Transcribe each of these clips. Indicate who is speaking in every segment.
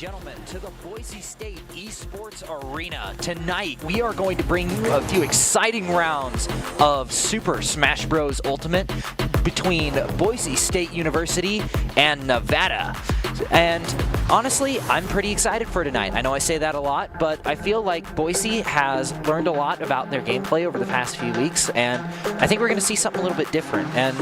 Speaker 1: gentlemen, to the Boise State Esports Arena. Tonight, we are going to bring you a few exciting rounds of Super Smash Bros. Ultimate between Boise State University and Nevada. And honestly, I'm pretty excited for tonight. I know I say that a lot, but I feel like Boise has learned a lot about their gameplay over the past few weeks, and I think we're going to see something a little bit different. And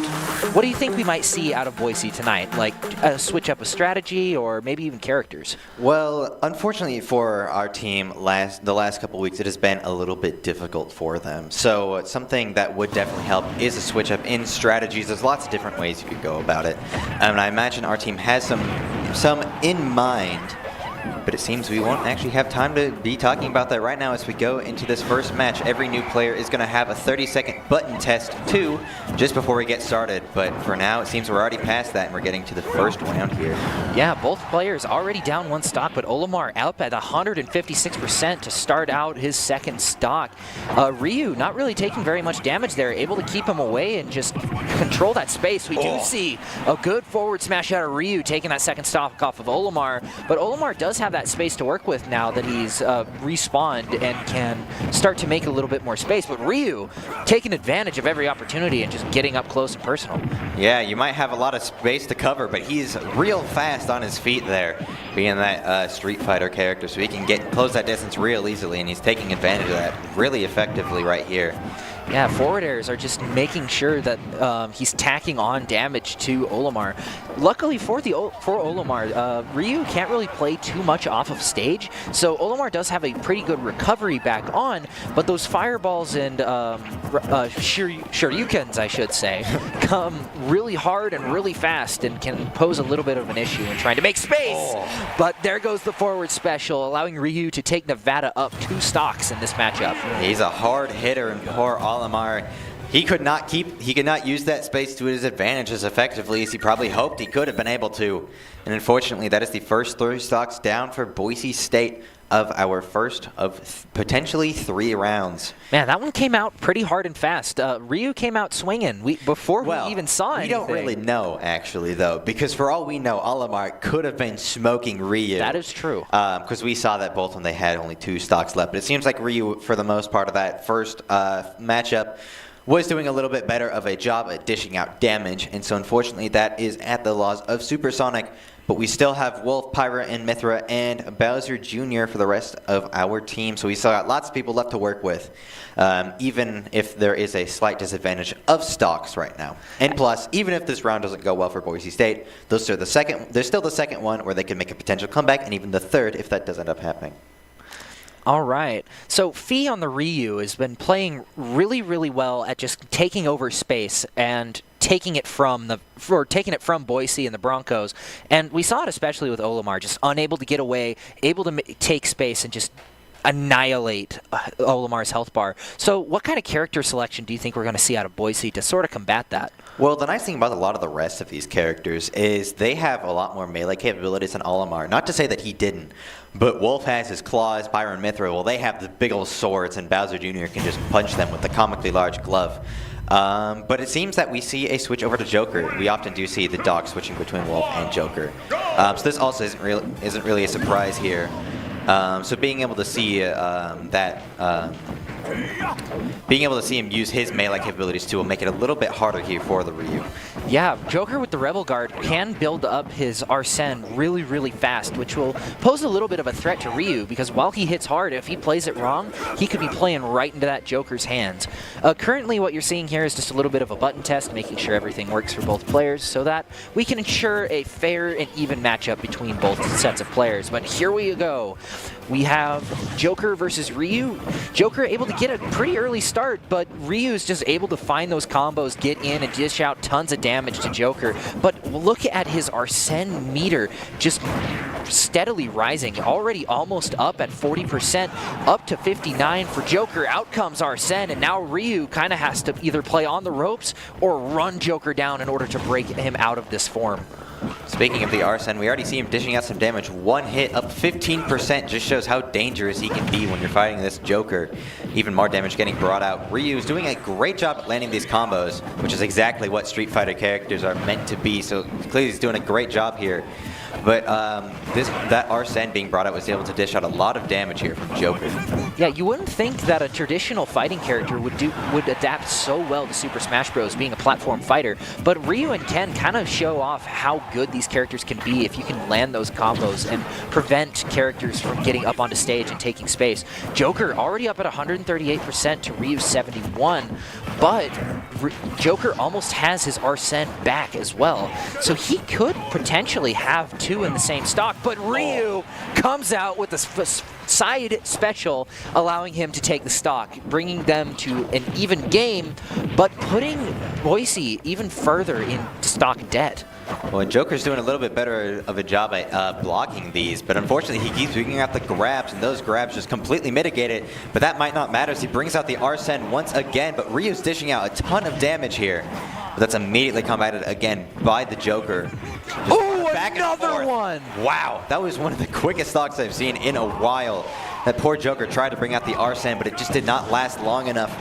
Speaker 1: what do you think we might see out of Boise tonight? Like a switch up a strategy or maybe even characters?
Speaker 2: Well, unfortunately for our team, the last couple weeks, it has been a little bit difficult for them. So something that would definitely help is a switch up in strategies. There's lots of different ways you could go about it. And I imagine our team has some in mind, but it seems we won't actually have time to be talking about that right now as we go into this first match. Every new player is going to have a 30-second button test too, just before we get started. But for now, it seems we're already past that and we're getting to the first round here.
Speaker 1: Yeah, both players already down one stock, but Olimar up at 156% to start out his second stock. Ryu not really taking very much damage there, able to keep him away and just control that space. We do see a good forward smash out of Ryu taking that second stock off of Olimar, but Olimar does have that space to work with now that he's respawned and can start to make a little bit more space. But Ryu taking advantage of every opportunity and just getting up close and personal.
Speaker 2: Yeah, you might have a lot of space to cover, but he's real fast on his feet there, being that Street Fighter character, so he can close that distance real easily, and he's taking advantage of that really effectively right here.
Speaker 1: Yeah, forward airs are just making sure that he's tacking on damage to Olimar. Luckily for Olimar, Ryu can't really play too much off of stage, so Olimar does have a pretty good recovery back on, but those fireballs and shoryukens, I should say, come really hard and really fast and can pose a little bit of an issue in trying to make space. But there goes the forward special, allowing Ryu to take Nevada up 2 stocks in this matchup.
Speaker 2: He's a hard hitter, and poor Olimar, he could not use that space to his advantage as effectively as he probably hoped he could have been able to. And unfortunately, that is the first 3 stocks down for Boise State of our first of potentially 3 rounds.
Speaker 1: Man, that one came out pretty hard and fast. Ryu came out swinging before we even saw anything.
Speaker 2: We don't really know, actually, though, because for all we know, Olimar could have been smoking Ryu.
Speaker 1: That is true.
Speaker 2: Because we saw that both when they had only 2 stocks left. But it seems like Ryu, for the most part of that first matchup, was doing a little bit better of a job at dishing out damage. And so, unfortunately, that is at the loss of Supersonic. But we still have Wolf, Pyra, and Mithra, and Bowser Jr. for the rest of our team. So we still got lots of people left to work with, even if there is a slight disadvantage of stocks right now. And plus, even if this round doesn't go well for Boise State, there's still the second one where they can make a potential comeback, and even the third if that does end up happening.
Speaker 1: All right. So Fee on the Ryu has been playing really, really well at just taking over space and taking it from Boise and the Broncos. And we saw it especially with Olimar, just unable to get away, able to take space and just annihilate Olimar's health bar. So what kind of character selection do you think we're going to see out of Boise to sort of combat that?
Speaker 2: Well, the nice thing about a lot of the rest of these characters is they have a lot more melee capabilities than Olimar. Not to say that he didn't, but Wolf has his claws, Pyra and Mithra, well, they have the big old swords, and Bowser Jr. can just punch them with the comically large glove. But it seems that we see a switch over to Joker. We often do see the dog switching between Wolf and Joker. So this also isn't really a surprise here. So being able to see being able to see him use his melee capabilities too will make it a little bit harder here for the Ryu.
Speaker 1: Yeah, Joker with the Rebel Guard can build up his Arsene really, really fast, which will pose a little bit of a threat to Ryu, because while he hits hard, if he plays it wrong, he could be playing right into that Joker's hands. Currently, what you're seeing here is just a little bit of a button test, making sure everything works for both players so that we can ensure a fair and even matchup between both sets of players. But here we go. We have Joker versus Ryu. Joker able to get a pretty early start, but Ryu's just able to find those combos, get in, and dish out tons of damage to Joker. But look at his Arsene meter just steadily rising, already almost up at 40%, up to 59 for Joker. Out comes Arsene, and now Ryu kind of has to either play on the ropes or run Joker down in order to break him out of this form.
Speaker 2: Speaking of the Arsene, we already see him dishing out some damage. One hit up 15% just shows how dangerous he can be when you're fighting this Joker. Even more damage getting brought out. Ryu's doing a great job at landing these combos, which is exactly what Street Fighter characters are meant to be. So clearly he's doing a great job here. But that Arsene being brought out was able to dish out a lot of damage here from Joker.
Speaker 1: Yeah, you wouldn't think that a traditional fighting character would adapt so well to Super Smash Bros. Being a platform fighter, but Ryu and Ken kind of show off how good these characters can be if you can land those combos and prevent characters from getting up onto stage and taking space. Joker already up at 138% to Ryu's 71, but Joker almost has his Arsene back as well, so he could potentially have two in the same stock, but Ryu comes out with a side special, allowing him to take the stock, bringing them to an even game, but putting Boise even further in stock debt.
Speaker 2: Well, Joker's doing a little bit better of a job at blocking these, but unfortunately he keeps picking out the grabs, and those grabs just completely mitigate it, but that might not matter as he brings out the Arsene once again, but Ryu's dishing out a ton of damage here. But that's immediately combated again by the Joker.
Speaker 1: Oh, another one!
Speaker 2: Wow, that was one of the quickest stocks I've seen in a while. That poor Joker tried to bring out the Arsene, but it just did not last long enough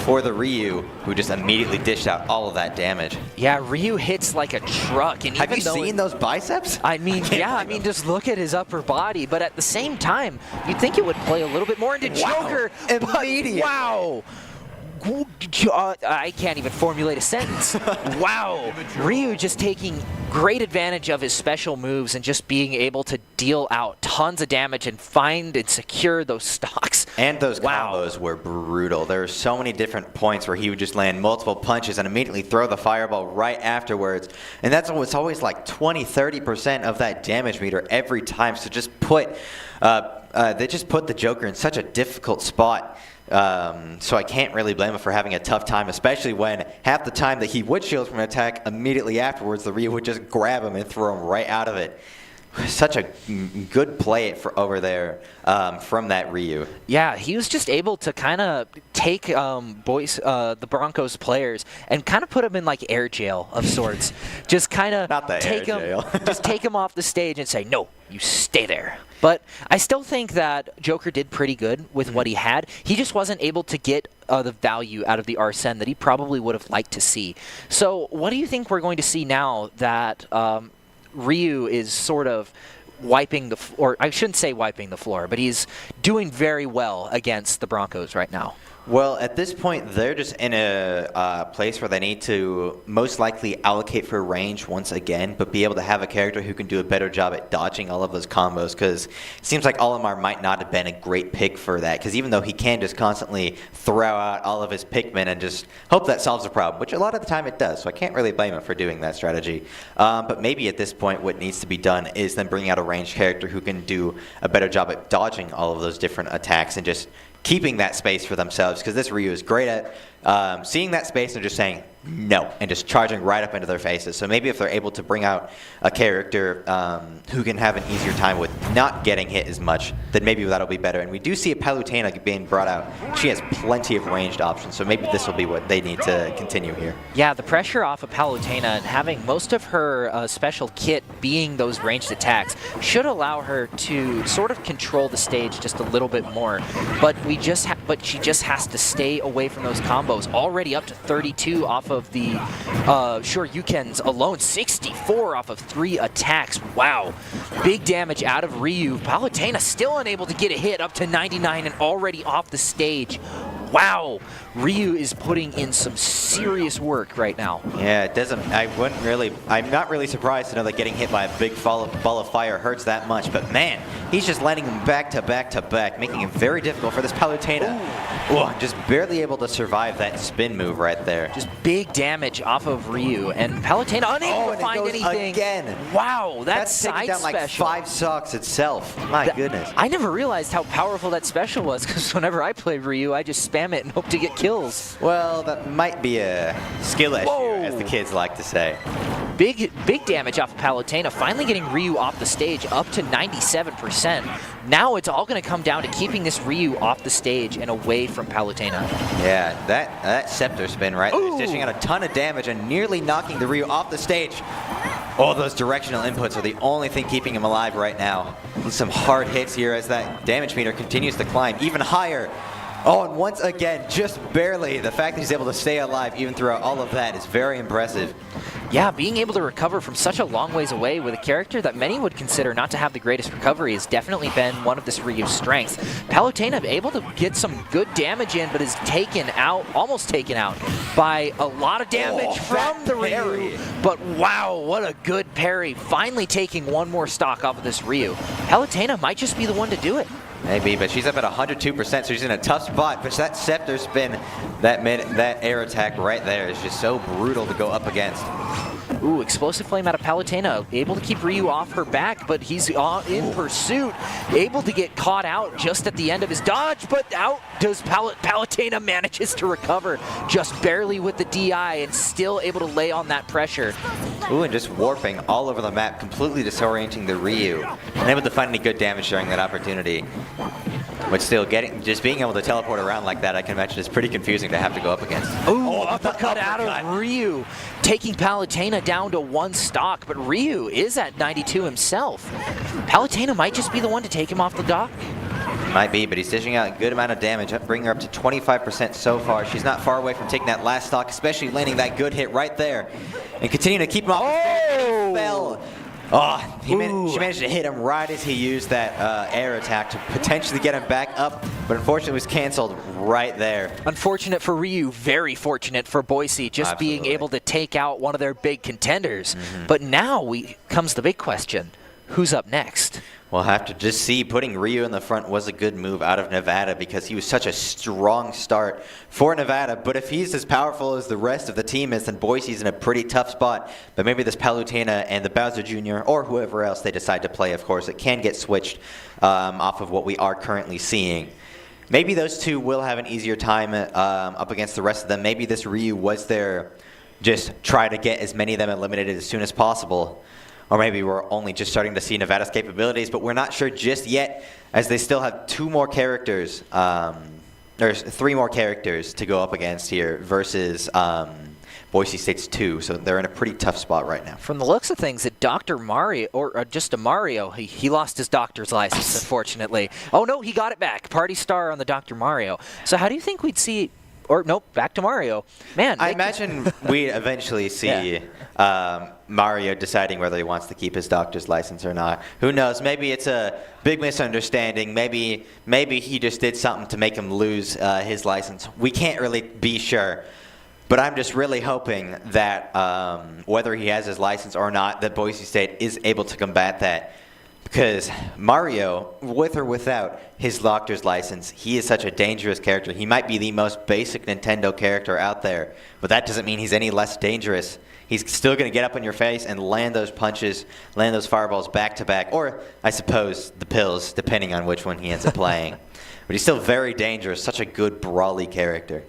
Speaker 2: for the Ryu, who just immediately dished out all of that damage.
Speaker 1: Yeah, Ryu hits like a truck. And
Speaker 2: have you seen those biceps?
Speaker 1: I mean, yeah, I mean, just look at his upper body, but at the same time, you'd think it would play a little bit more into Joker.
Speaker 2: Immediate.
Speaker 1: Wow. I can't even formulate a sentence. Wow. Ryu just taking great advantage of his special moves and just being able to deal out tons of damage and find and secure those stocks.
Speaker 2: And those combos were brutal. There were so many different points where he would just land multiple punches and immediately throw the fireball right afterwards. And that's always like 20-30% of that damage meter every time. So just they just put the Joker in such a difficult spot. So I can't really blame him for having a tough time, especially when half the time that he would shield from an attack, immediately afterwards the Ryu would just grab him and throw him right out of it. Such a good play over there from that Ryu.
Speaker 1: Yeah, he was just able to kind of take the Broncos players and kind of put them in like air jail of sorts. Just kind of take them, just take them off the stage and say, no, you stay there. But I still think that Joker did pretty good with what he had. He just wasn't able to get the value out of the Arsene that he probably would have liked to see. So what do you think we're going to see now that Ryu is sort of wiping the or I shouldn't say wiping the floor, but he's doing very well against the Broncos right now?
Speaker 2: Well, at this point, they're just in a place where they need to most likely allocate for range once again, but be able to have a character who can do a better job at dodging all of those combos, because it seems like Olimar might not have been a great pick for that, because even though he can just constantly throw out all of his Pikmin and just hope that solves the problem, which a lot of the time it does, so I can't really blame him for doing that strategy. But maybe at this point what needs to be done is then bring out a ranged character who can do a better job at dodging all of those different attacks and just keeping that space for themselves, because this Ryu is great at seeing that space and just saying no and just charging right up into their faces. So maybe if they're able to bring out a character who can have an easier time with not getting hit as much, then maybe that'll be better. And we do see a Palutena being brought out. She has plenty of ranged options, so maybe this will be what they need to continue here.
Speaker 1: Yeah, the pressure off of Palutena and having most of her special kit being those ranged attacks should allow her to sort of control the stage just a little bit more. But she just has to stay away from those combos. Already up to 32 off of the Shoryukens alone, 64 off of 3 attacks. Wow. Big damage out of Ryu. Palutena still unable to get a hit, up to 99 and already off the stage. Wow, Ryu is putting in some serious work right now.
Speaker 2: Yeah, it doesn't. I'm not really surprised to know that getting hit by a big ball of fire hurts that much. But man, he's just landing them back to back to back, making it very difficult for this Palutena. Oh, just barely able to survive that spin move right there.
Speaker 1: Just big damage off of Ryu, and Palutena unable to find anything.
Speaker 2: Again.
Speaker 1: Wow, that's side
Speaker 2: down
Speaker 1: special.
Speaker 2: Like 5 stocks itself. My goodness.
Speaker 1: I never realized how powerful that special was, because whenever I play Ryu, I just spam it and hope to get kills.
Speaker 2: Well, that might be a skill issue, as the kids like to say.
Speaker 1: Big damage off of Palutena, finally getting Ryu off the stage, up to 97%. Now it's all going to come down to keeping this Ryu off the stage and away from Palutena.
Speaker 2: Yeah, that scepter spin right there is dishing out a ton of damage and nearly knocking the Ryu off the stage. All those directional inputs are the only thing keeping him alive right now. Some hard hits here as that damage meter continues to climb even higher. Oh, and once again, just barely. The fact that he's able to stay alive even throughout all of that is very impressive.
Speaker 1: Yeah, being able to recover from such a long ways away with a character that many would consider not to have the greatest recovery has definitely been one of this Ryu's strengths. Palutena able to get some good damage in, but is taken out, almost taken out, by a lot of damage from the Ryu. But wow, what a good parry. Finally taking one more stock off of this Ryu. Palutena might just be the one to do it.
Speaker 2: Maybe, but she's up at 102%, so she's in a tough spot. But that scepter spin, that air attack right there is just so brutal to go up against.
Speaker 1: Ooh, explosive flame out of Palutena, able to keep Ryu off her back, but he's in pursuit, able to get caught out just at the end of his dodge, but out does Palutena manages to recover just barely with the DI and still able to lay on that pressure.
Speaker 2: Ooh, and just warping all over the map, completely disorienting the Ryu. Unable to find any good damage during that opportunity. But still, just being able to teleport around like that, I can imagine is pretty confusing to have to go up against.
Speaker 1: Ooh, uppercut out of Ryu, taking Palutena down to 1 stock, but Ryu is at 92 himself. Palutena might just be the one to take him off the dock.
Speaker 2: Might be, but he's dishing out a good amount of damage, bringing her up to 25% so far. She's not far away from taking that last stock, especially landing that good hit right there. And continuing to keep him off. Oh! He fell. Oh, she managed to hit him right as he used that air attack to potentially get him back up, but unfortunately was canceled right there.
Speaker 1: Unfortunate for Ryu, very fortunate for Boise, just being able to take out one of their big contenders. But now comes the big question, who's up next?
Speaker 2: We'll have to just see. Putting Ryu in the front was a good move out of Nevada because he was such a strong start for Nevada. But if he's as powerful as the rest of the team is, then Boise's in a pretty tough spot. But maybe this Palutena and the Bowser Jr. or whoever else they decide to play, of course, it can get switched off of what we are currently seeing. Maybe those two will have an easier time up against the rest of them. Maybe this Ryu was there just try to get as many of them eliminated as soon as possible. Or maybe we're only just starting to see Nevada's capabilities, but we're not sure just yet, as they still have 2 more characters, there's 3 more characters to go up against here versus Boise State's 2, so they're in a pretty tough spot right now.
Speaker 1: From the looks of things, that Dr. Mario, or just a Mario, he lost his doctor's license, unfortunately. Oh no, he got it back. Party star on the Dr. Mario. So how do you think we'd see... Or nope, back to Mario. Man,
Speaker 2: I imagine we eventually see Mario deciding whether he wants to keep his doctor's license or not. Who knows? Maybe it's a big misunderstanding. Maybe he just did something to make him lose his license. We can't really be sure. But I'm just really hoping that whether he has his license or not, that Boise State is able to combat that. Because Mario, with or without his doctor's license, he is such a dangerous character. He might be the most basic Nintendo character out there, but that doesn't mean he's any less dangerous. He's still going to get up in your face and land those punches, land those fireballs back to back, or I suppose the pills, depending on which one he ends up playing. But he's still very dangerous, such a good brawly character.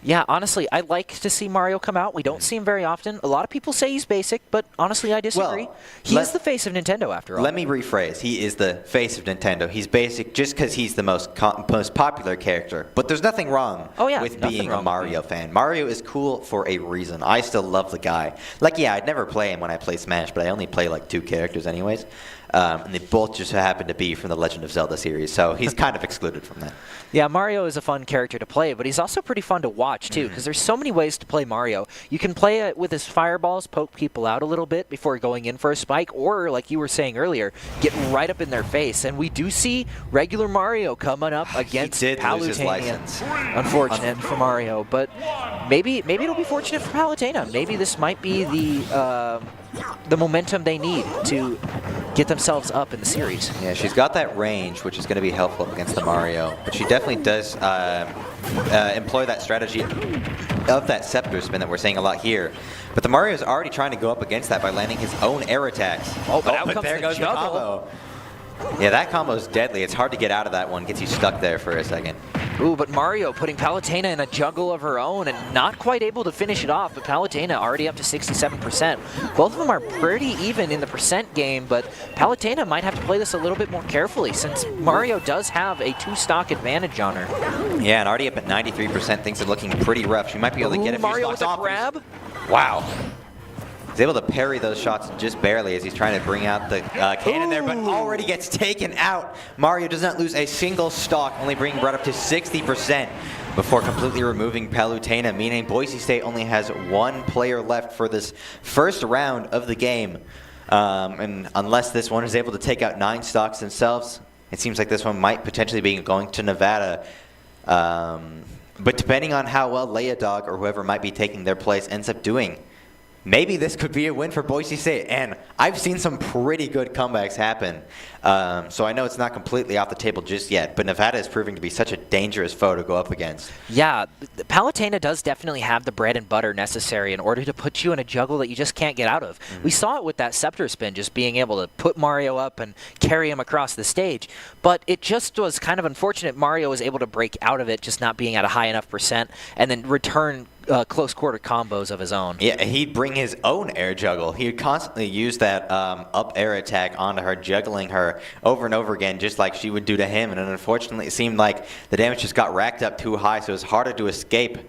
Speaker 1: Yeah, honestly, I like to see Mario come out. We don't see him very often. A lot of people say he's basic, but honestly, I disagree.
Speaker 2: Well,
Speaker 1: he is the face of Nintendo, after all.
Speaker 2: Let me rephrase. He is the face of Nintendo. He's basic just because he's the most popular character. But there's nothing wrong with being a Mario fan. Mario is cool for a reason. I still love the guy. Like, yeah, I'd never play him when I play Smash, but I only play like 2 characters anyways. And they both just happen to be from the Legend of Zelda series, so he's kind of excluded from that.
Speaker 1: Yeah, Mario is a fun character to play, but he's also pretty fun to watch, too, because there's so many ways to play Mario. You can play it with his fireballs, poke people out a little bit before going in for a spike, or, like you were saying earlier, get right up in their face. And we do see regular Mario coming up against Palutena. Unfortunate for Mario, but maybe it'll be fortunate for Palutena. Maybe this might be the momentum they need to get themselves up in the series.
Speaker 2: Yeah, she's got that range, which is going to be helpful up against the Mario. But she definitely does employ that strategy of that scepter spin that we're seeing a lot here. But the Mario is already trying to go up against that by landing his own air attacks.
Speaker 1: Oh, but out comes
Speaker 2: there goes the combo. Yeah, that combo is deadly. It's hard to get out of that one. Gets you stuck there for a second.
Speaker 1: Ooh, but Mario putting Palutena in a juggle of her own and not quite able to finish it off, but Palutena already up to 67%. Both of them are pretty even in the percent game, but Palutena might have to play this a little bit more carefully since Mario does have a 2-stock advantage on her.
Speaker 2: Yeah, and already up at 93%, things are looking pretty rough. She might be able to get a few
Speaker 1: Mario
Speaker 2: stocks
Speaker 1: with a grab.
Speaker 2: Wow. He's able to parry those shots just barely as he's trying to bring out the cannon there, but already gets taken out. Mario does not lose a single stock, only bringing Brett up to 60% before completely removing Palutena, meaning Boise State only has one player left for this first round of the game. And unless this one is able to take out 9 stocks themselves, it seems like this one might potentially be going to Nevada. But depending on how well Leodog or whoever might be taking their place ends up doing, maybe this could be a win for Boise State. And I've seen some pretty good comebacks happen. So I know it's not completely off the table just yet, but Nevada is proving to be such a dangerous foe to go up against.
Speaker 1: Yeah, Palutena does definitely have the bread and butter necessary in order to put you in a juggle that you just can't get out of. We saw it with that scepter spin, just being able to put Mario up and carry him across the stage. But it just was kind of unfortunate Mario was able to break out of it, just not being at a high enough percent, and then return close quarter combos of his own.
Speaker 2: Yeah, he'd bring his own air juggle. He would constantly use that up air attack onto her, juggling her over and over again, just like she would do to him. And unfortunately, it seemed like the damage just got racked up too high, so it was harder to escape.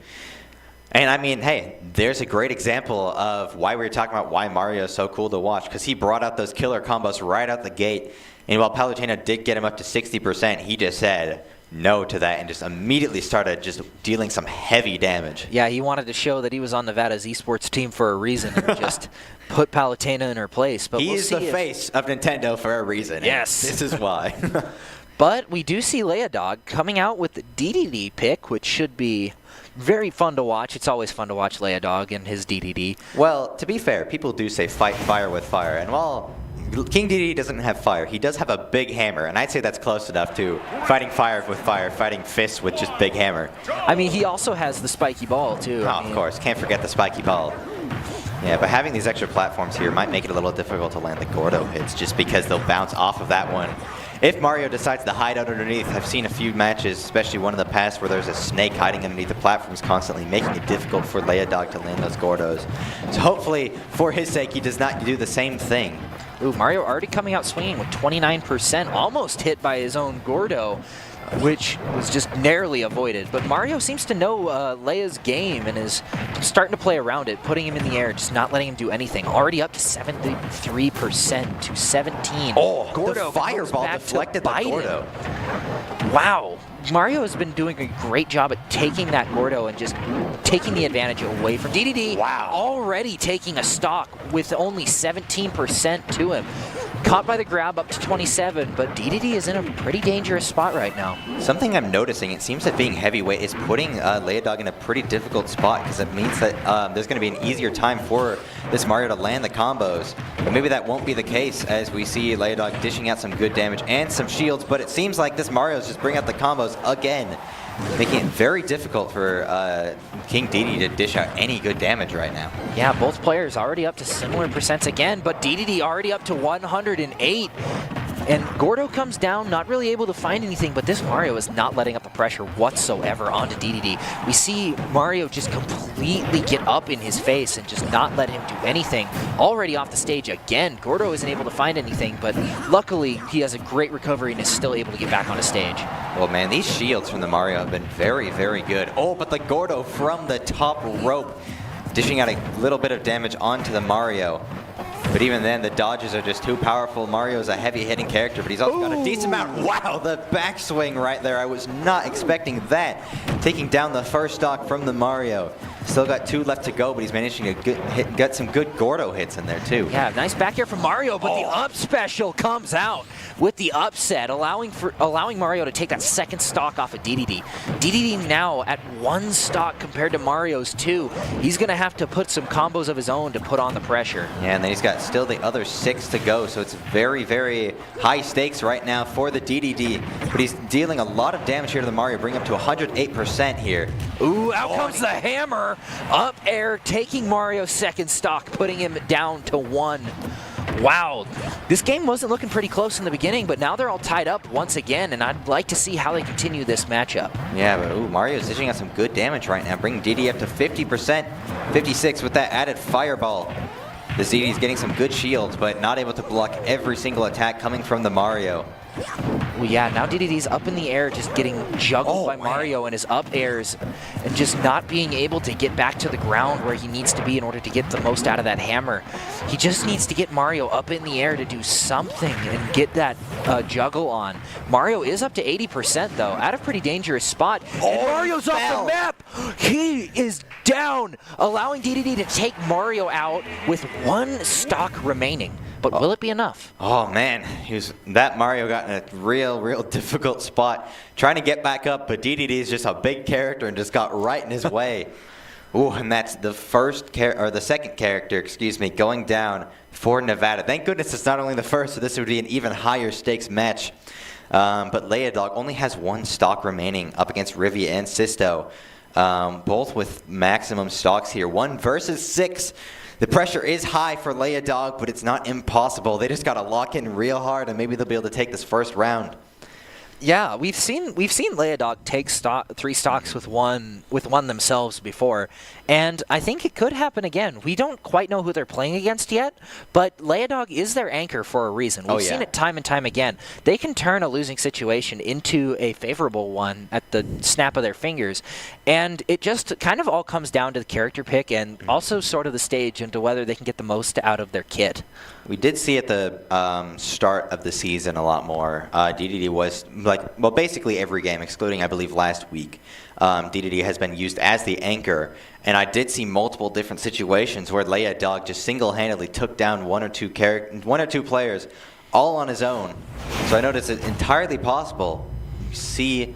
Speaker 2: And I mean, hey, there's a great example of why we were talking about why Mario is so cool to watch, because he brought out those killer combos right out the gate. And while Palutena did get him up to 60%, he just said no to that and just immediately started just dealing some heavy damage.
Speaker 1: Yeah, he wanted to show that he was on Nevada's esports team for a reason and just put Palutena in her place. But
Speaker 2: He is the face of Nintendo for a reason.
Speaker 1: Yes.
Speaker 2: This is why.
Speaker 1: But we do see Leodog coming out with the DDD pick, which should be very fun to watch. It's always fun to watch Leodog and his DDD.
Speaker 2: Well, to be fair, people do say fight fire with fire. And while King DDD doesn't have fire, he does have a big hammer, and I'd say that's close enough to fighting fire with fire, fighting fists with just big hammer.
Speaker 1: I mean, he also has the spiky ball, too.
Speaker 2: Of course. Can't forget the spiky ball. Yeah, but having these extra platforms here might make it a little difficult to land the Gordo hits, just because they'll bounce off of that one. If Mario decides to hide underneath, I've seen a few matches, especially one in the past, where there's a snake hiding underneath the platforms constantly, making it difficult for Leodog to land those Gordos. So hopefully, for his sake, he does not do the same thing.
Speaker 1: Ooh, Mario already coming out swinging with 29%, almost hit by his own Gordo, which was just narrowly avoided. But Mario seems to know Leia's game and is starting to play around it, putting him in the air, just not letting him do anything. Already up to 73% to 17.
Speaker 2: Oh,
Speaker 1: Gordo
Speaker 2: the fireball deflected the Gordo.
Speaker 1: Wow. Mario has been doing a great job at taking that Gordo and just taking the advantage away from DDD.
Speaker 2: Wow.
Speaker 1: Already taking a stock with only 17% to him. Caught by the grab up to 27, but DDD is in a pretty dangerous spot right now.
Speaker 2: Something I'm noticing, it seems that being heavyweight is putting Leodog in a pretty difficult spot, because it means that there's going to be an easier time for this Mario to land the combos. But maybe that won't be the case as we see Leodog dishing out some good damage and some shields, but it seems like this Mario's just bringing out the combos again, making it very difficult for King DDD to dish out any good damage right now.
Speaker 1: Yeah, both players already up to similar percents again, but DDD already up to 108. And Gordo comes down, not really able to find anything, but this Mario is not letting up the pressure whatsoever onto DDD. We see Mario just completely get up in his face and just not let him do anything. Already off the stage again. Gordo isn't able to find anything, but luckily he has a great recovery and is still able to get back on the stage.
Speaker 2: Well, man, these shields from the Mario have been very, very good. Oh, but the Gordo from the top rope, dishing out a little bit of damage onto the Mario. But even then, the dodges are just too powerful. Mario's a heavy-hitting character, but he's also got a decent amount. Wow, the backswing right there. I was not expecting that. Taking down the first stock from the Mario. Still got 2 left to go, but he's managing to get some good Gordo hits in there, too.
Speaker 1: Yeah, nice back air from Mario, but the up special comes out with the upset, allowing Mario to take that second stock off of DDD. DDD now at 1 stock compared to Mario's 2. He's going to have to put some combos of his own to put on the pressure.
Speaker 2: Yeah, and then he's got still the other 6 to go, so it's very, very high stakes right now for the DDD. But he's dealing a lot of damage here to the Mario, bring up to 108% here.
Speaker 1: Ooh, out comes the hammer. Up air, taking Mario's second stock, putting him down to 1. Wow, this game wasn't looking pretty close in the beginning, but now they're all tied up once again, and I'd like to see how they continue this matchup.
Speaker 2: Yeah, but Mario's dishing out some good damage right now, bringing DD up to 50%, 56 with that added fireball. The ZD's getting some good shields, but not able to block every single attack coming from the Mario.
Speaker 1: Well, yeah, now DDD's up in the air, just getting juggled by Mario and his up airs, and just not being able to get back to the ground where he needs to be in order to get the most out of that hammer. He just needs to get Mario up in the air to do something and get that juggle on. Mario is up to 80% though, at a pretty dangerous spot. And Mario's off the map! He is down, allowing DDD to take Mario out with 1 stock remaining. But will it be enough?
Speaker 2: Oh man, that Mario got in a real difficult spot trying to get back up, but DDD is just a big character and just got right in his way. Ooh, and that's the second character, excuse me, going down for Nevada. Thank goodness it's not only the first, so this would be an even higher stakes match. But Leodog only has 1 stock remaining up against Rivia and Sisto, both with maximum stocks here. 1 versus 6. The pressure is high for Leodog, but it's not impossible. They just got to lock in real hard, and maybe they'll be able to take this first round.
Speaker 1: Yeah, we've seen Leodog take 3 stocks with one themselves before, and I think it could happen again. We don't quite know who they're playing against yet, but Leodog is their anchor for a reason. We've seen it time and time again. They can turn a losing situation into a favorable one at the snap of their fingers, and it just kind of all comes down to the character pick and also sort of the stage into whether they can get the most out of their kit.
Speaker 2: We did see at the start of the season a lot more. DDD was basically every game, excluding I believe last week. DDD has been used as the anchor, and I did see multiple different situations where Leodog just single-handedly took down one or two players all on his own. So I noticed it's entirely possible. You see.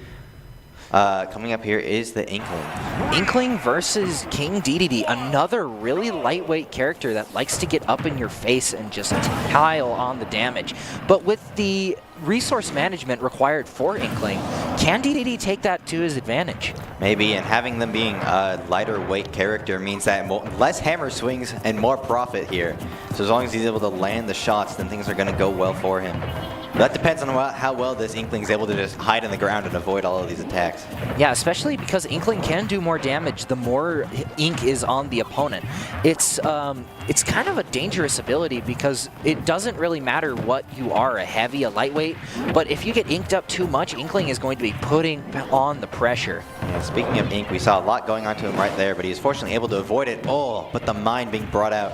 Speaker 2: Coming up here is the Inkling.
Speaker 1: Inkling versus King DDD, another really lightweight character that likes to get up in your face and just pile on the damage. But with the resource management required for Inkling, can DDD take that to his advantage?
Speaker 2: Maybe, and having them being a lighter weight character means that less hammer swings and more profit here. So as long as he's able to land the shots, then things are going to go well for him. That depends on how well this Inkling is able to just hide in the ground and avoid all of these attacks.
Speaker 1: Yeah, especially because Inkling can do more damage the more ink is on the opponent. It's kind of a dangerous ability because it doesn't really matter what you are, a heavy, a lightweight, but if you get inked up too much, Inkling is going to be putting on the pressure.
Speaker 2: Yeah, speaking of ink, we saw a lot going on to him right there, but he was fortunately able to avoid it all, but the mine being brought out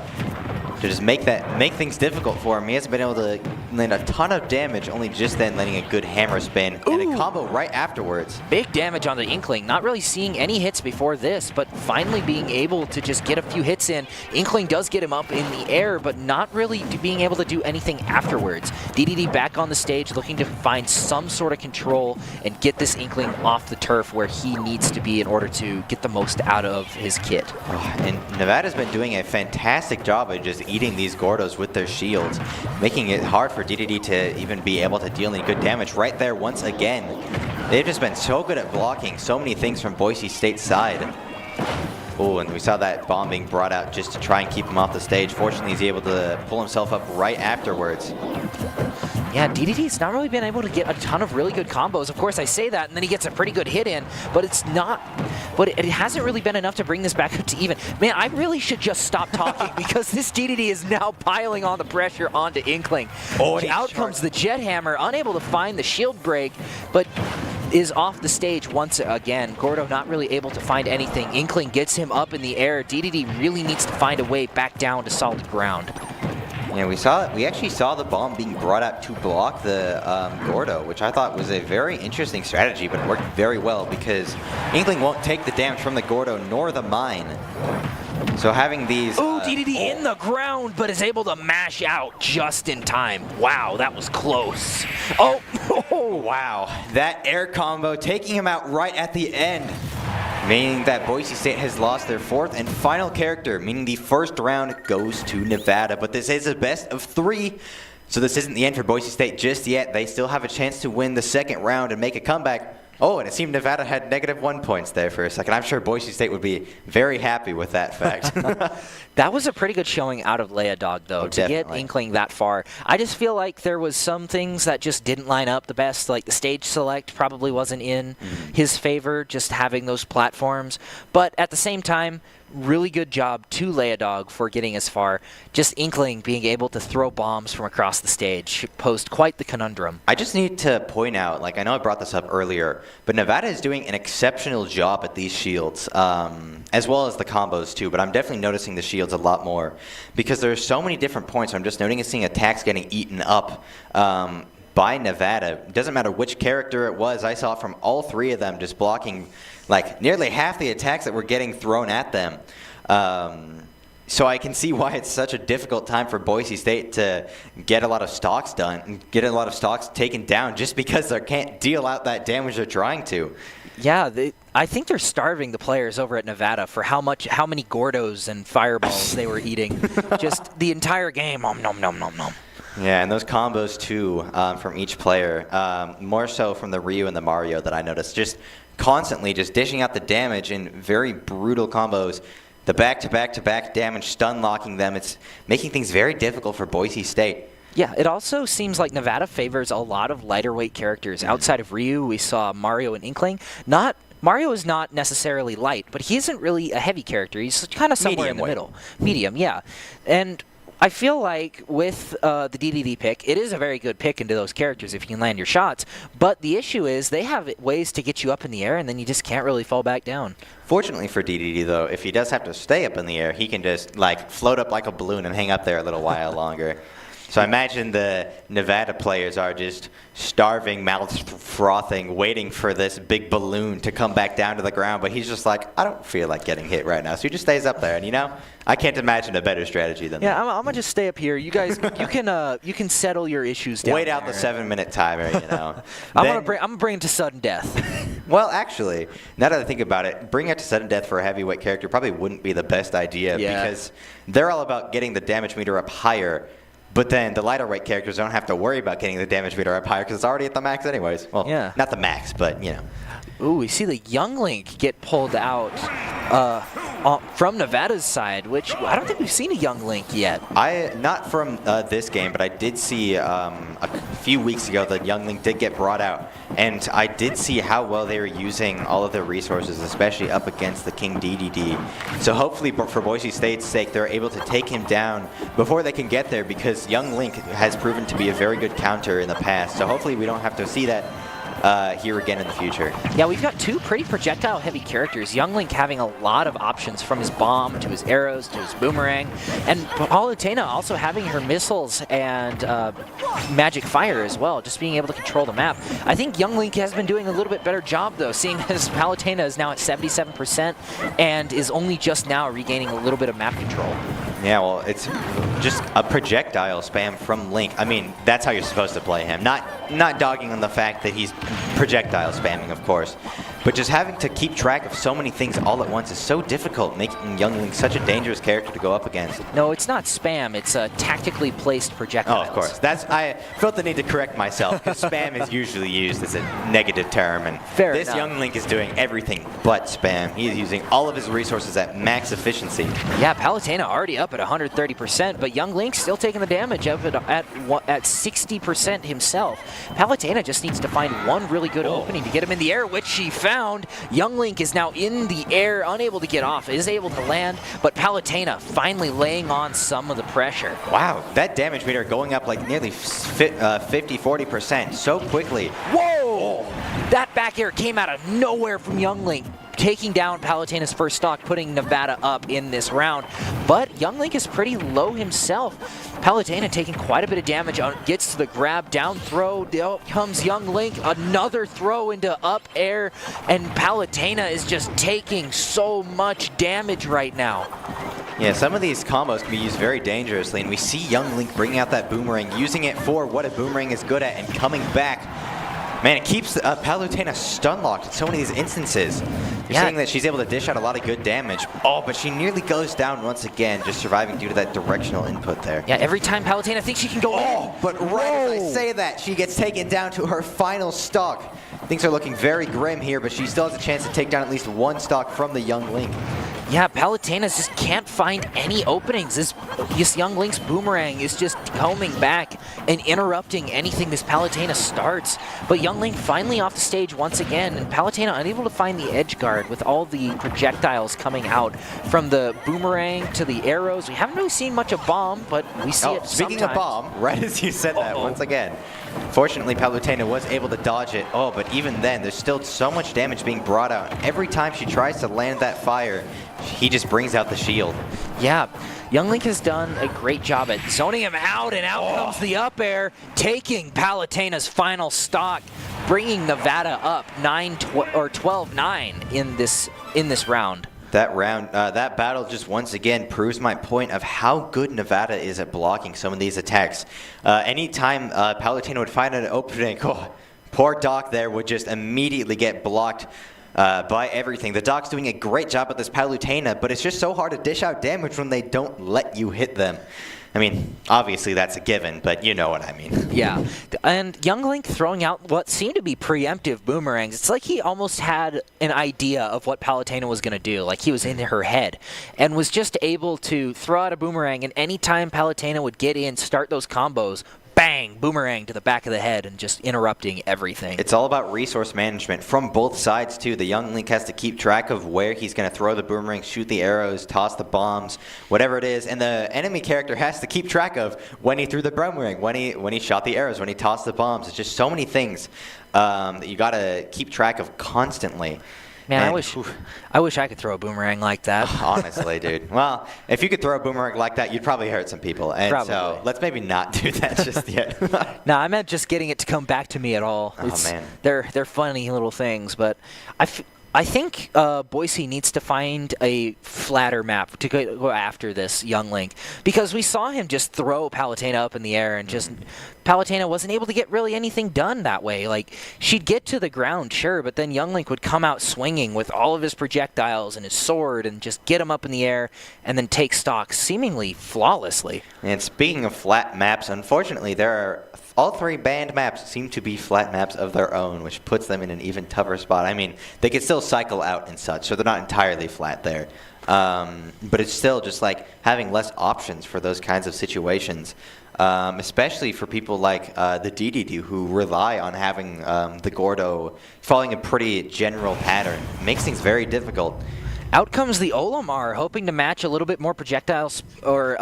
Speaker 2: to just make things difficult for him. He hasn't been able to land a ton of damage, only just then landing a good hammer spin and a combo right afterwards.
Speaker 1: Big damage on the Inkling. Not really seeing any hits before this, but finally being able to just get a few hits in. Inkling does get him up in the air, but not really being able to do anything afterwards. DDD back on the stage looking to find some sort of control and get this Inkling off the turf where he needs to be in order to get the most out of his kit.
Speaker 2: And Nevada's been doing a fantastic job of just eating these Gordos with their shields, making it hard for DDD to even be able to deal any good damage right there once again. They've just been so good at blocking so many things from Boise State's side. Oh, and we saw that bomb being brought out just to try and keep him off the stage. Fortunately, he's able to pull himself up right afterwards.
Speaker 1: Yeah, DDD's not really been able to get a ton of really good combos. Of course, I say that, and then he gets a pretty good hit in, but it hasn't really been enough to bring this back up to even. Man, I really should just stop talking because this DDD is now piling on the pressure onto Inkling. Oh, out comes the Jet Hammer, unable to find the shield break, but is off the stage once again. Gordo not really able to find anything. Inkling gets him up in the air. DDD really needs to find a way back down to solid ground.
Speaker 2: Yeah, we actually saw the bomb being brought out to block the Gordo, which I thought was a very interesting strategy, but it worked very well because Inkling won't take the damage from the Gordo nor the mine. So having these...
Speaker 1: DDD in the ground, but is able to mash out just in time. Wow, that was close. Oh,
Speaker 2: wow. That air combo taking him out right at the end, meaning that Boise State has lost their 4th and final character, meaning the first round goes to Nevada. But this is a best of 3, so this isn't the end for Boise State just yet. They still have a chance to win the second round and make a comeback. Oh, and it seemed Nevada had -1 points there for a second. I'm sure Boise State would be very happy with that fact.
Speaker 1: That was a pretty good showing out of Leodog, though, to get Inkling that far. I just feel like there was some things that just didn't line up the best, like the stage select probably wasn't in his favor, just having those platforms. But at the same time, really good job to Leodog for getting as far. Just Inkling being able to throw bombs from across the stage posed quite the conundrum.
Speaker 2: I just need to point out, like I know I brought this up earlier, but Nevada is doing an exceptional job at these shields, as well as the combos too, but I'm definitely noticing the shields a lot more because there's so many different points. I'm just noticing attacks getting eaten up by Nevada. It doesn't matter which character it was. I saw from all three of them just blocking like nearly half the attacks that were getting thrown at them. So I can see why it's such a difficult time for Boise State to get a lot of stocks done and get a lot of stocks taken down just because they can't deal out that damage they're trying to.
Speaker 1: Yeah, I think they're starving the players over at Nevada for how many Gordos and fireballs they were eating. Just the entire game. Nom, nom, nom, nom, nom.
Speaker 2: Yeah, and those combos too from each player, more so from the Ryu and the Mario that I noticed, just constantly just dishing out the damage in very brutal combos. The back-to-back-to-back damage, stun locking them, it's making things very difficult for Boise State.
Speaker 1: Yeah, it also seems like Nevada favors a lot of lighter weight characters. Outside of Ryu, we saw Mario and Inkling. Mario is not necessarily light, but he isn't really a heavy character. He's kind of somewhere in the middle. Medium, yeah. And I feel like with the DDD pick, it is a very good pick into those characters if you can land your shots. But the issue is they have ways to get you up in the air, and then you just can't really fall back down.
Speaker 2: Fortunately for DDD, though, if he does have to stay up in the air, he can just like float up like a balloon and hang up there a little while longer. So I imagine the Nevada players are just starving, mouth frothing, waiting for this big balloon to come back down to the ground. But he's just like, I don't feel like getting hit right now. So he just stays up there. And, you know, I can't imagine a better strategy than that.
Speaker 1: Yeah, I'm going to just stay up here. You guys, you can settle your issues down
Speaker 2: Wait out
Speaker 1: there.
Speaker 2: the 7-minute timer, you know.
Speaker 1: I'm going to bring it to sudden death.
Speaker 2: Well, actually, now that I think about it, bringing it to sudden death for a heavyweight character probably wouldn't be the best idea because they're all about getting the damage meter up higher. But then the lighter weight characters don't have to worry about getting the damage meter up higher because it's already at the max anyways. Well, not the max, but, you know.
Speaker 1: Ooh, we see the Young Link get pulled out from Nevada's side, which I don't think we've seen a Young Link yet.
Speaker 2: Not from this game, but I did see a few weeks ago the Young Link did get brought out. And I did see how well they were using all of their resources, especially up against the King DDD. So hopefully for Boise State's sake, they're able to take him down before they can get there because Young Link has proven to be a very good counter in the past. So hopefully we don't have to see that here again in the future.
Speaker 1: Yeah, we've got two pretty projectile-heavy characters. Young Link having a lot of options from his bomb to his arrows to his boomerang, and Palutena also having her missiles and magic fire as well, just being able to control the map. I think Young Link has been doing a little bit better job, though, seeing as Palutena is now at 77% and is only just now regaining a little bit of map control.
Speaker 2: Yeah, well, it's just a projectile spam from Link. I mean, that's how you're supposed to play him. Not dogging on the fact that he's projectile spamming, of course, but just having to keep track of so many things all at once is so difficult, making Young Link such a dangerous character to go up against.
Speaker 1: No, it's not spam. It's a tactically placed projectile.
Speaker 2: Oh, of course. I felt the need to correct myself because spam is usually used as a negative term, and this Young Link is doing everything but spam. He is using all of his resources at max efficiency.
Speaker 1: Yeah, Palutena already up at 130%, but Young Link still taking the damage up at 60% himself. Palutena just needs to find one really good opening to get him in the air, which she found. Young Link is now in the air, unable to get off, is able to land, but Palutena finally laying on some of the pressure.
Speaker 2: Wow, that damage meter going up like nearly 50-40% so quickly.
Speaker 1: Whoa! That back air came out of nowhere from Young Link, taking down Palutena's first stock, putting Nevada up in this round. But Young Link is pretty low himself. Palutena taking quite a bit of damage, gets to the grab, down throw, out comes Young Link, another throw into up air, and Palutena is just taking so much damage right now.
Speaker 2: Yeah, some of these combos can be used very dangerously, and we see Young Link bringing out that boomerang, using it for what a boomerang is good at, and coming back. Man, it keeps Palutena stun-locked in so many of these instances. You're saying that she's able to dish out a lot of good damage. Oh, but she nearly goes down once again, just surviving due to that directional input there.
Speaker 1: Yeah, every time Palutena thinks she can go in.
Speaker 2: But right as I say that, she gets taken down to her final stock. Things are looking very grim here, but she still has a chance to take down at least one stock from the Young Link.
Speaker 1: Yeah, Palutena just can't find any openings. This Young Link's boomerang is just combing back and interrupting anything this Palutena starts. But Young Link finally off the stage once again, and Palutena unable to find the edge guard with all the projectiles coming out from the boomerang to the arrows. We haven't really seen much of bomb, but we see it
Speaker 2: Speaking
Speaker 1: sometimes.
Speaker 2: of bomb, right as you said that, once again, fortunately Palutena was able to dodge it. Oh, but even then, there's still so much damage being brought out. Every time she tries to land that fire, he just brings out the shield.
Speaker 1: Yeah, Young Link has done a great job at zoning him out, and out comes the up air, taking Palutena's final stock, bringing Nevada up 12-9 in this round.
Speaker 2: That battle just once again proves my point of how good Nevada is at blocking some of these attacks. Anytime Palutena would find an opening, poor Doc there would just immediately get blocked by everything. The Doc's doing a great job with this Palutena, but it's just so hard to dish out damage when they don't let you hit them. I mean, obviously that's a given, but you know what I mean.
Speaker 1: Yeah, and Young Link throwing out what seemed to be preemptive boomerangs. It's like he almost had an idea of what Palutena was going to do, like he was in her head, and was just able to throw out a boomerang, and anytime Palutena would get in, start those combos, bang, boomerang to the back of the head and just interrupting everything.
Speaker 2: It's all about resource management from both sides, too. The Young Link has to keep track of where he's going to throw the boomerang, shoot the arrows, toss the bombs, whatever it is. And the enemy character has to keep track of when he threw the boomerang, when he shot the arrows, when he tossed the bombs. It's just so many things that you got to keep track of constantly.
Speaker 1: Man, I wish I could throw a boomerang like that.
Speaker 2: Honestly, dude. Well, if you could throw a boomerang like that, you'd probably hurt some people. And
Speaker 1: probably.
Speaker 2: So let's maybe not do that just yet.
Speaker 1: No, I meant just getting it to come back to me at all.
Speaker 2: Man.
Speaker 1: They're funny little things, but I think Boise needs to find a flatter map to go after this Young Link, because we saw him just throw Palutena up in the air and just Palutena wasn't able to get really anything done that way. Like, she'd get to the ground, sure, but then Young Link would come out swinging with all of his projectiles and his sword and just get him up in the air and then take stock seemingly flawlessly.
Speaker 2: And speaking of flat maps, unfortunately, all three banned maps seem to be flat maps of their own, which puts them in an even tougher spot. I mean, they could still cycle out and such, so they're not entirely flat there. But it's still just like having less options for those kinds of situations, especially for people like the DDD who rely on having the Gordo following a pretty general pattern. It makes things very difficult.
Speaker 1: Out comes the Olimar, hoping to match a little bit more projectiles or